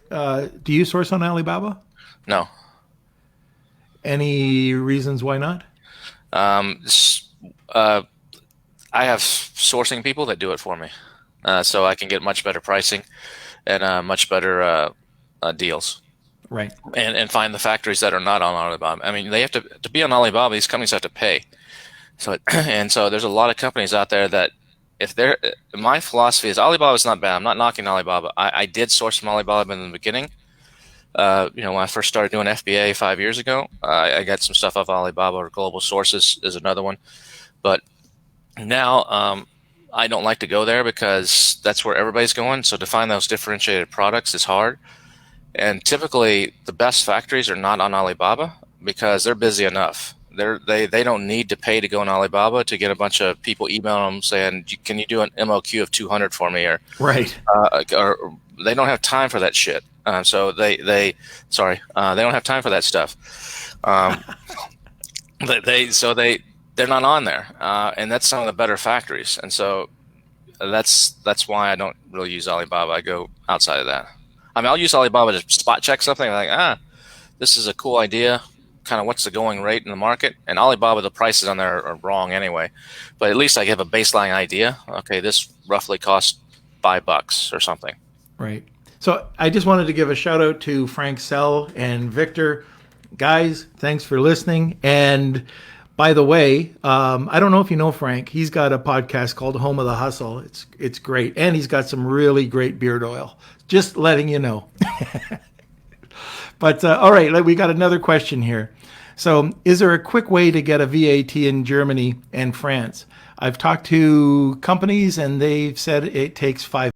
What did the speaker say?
Do you source on Alibaba? No. Any reasons why not? Um, s- uh, I have sourcing people that do it for me, so I can get much better pricing and much better deals, Right. and find the factories that are not on Alibaba. I mean, they have to be on Alibaba. These companies have to pay. So and so there's a lot of companies out there that if they're my philosophy is Alibaba's not bad. I'm not knocking Alibaba. I did source from Alibaba in the beginning. When I first started doing FBA 5 years ago, I got some stuff off Alibaba or Global Sources is another one. But now I don't like to go there because that's where everybody's going. So to find those differentiated products is hard. And typically, the best factories are not on Alibaba because they're busy enough. They don't need to pay to go on Alibaba to get a bunch of people emailing them saying, "Can you do an MOQ of 200 for me?" Right. Or they don't have time for that shit. So they don't have time for that stuff. Um, they're not on there, and that's some of the better factories. And so that's why I don't really use Alibaba. I go outside of that. I mean, I'll use Alibaba to spot check something like, this is a cool idea. Kind of what's the going rate in the market? And Alibaba, the prices on there are wrong anyway. But at least I have a baseline idea. Okay, this roughly costs $5 or something. Right. So I just wanted to give a shout out to Frank Sell and Victor. Guys, thanks for listening. And by the way, I don't know if you know Frank. He's got a podcast called Home of the Hustle. It's great, and he's got some really great beard oil. Just letting you know. But all right, we got another question here. So, is there a quick way to get a VAT in Germany and France? I've talked to companies, and they've said it takes 5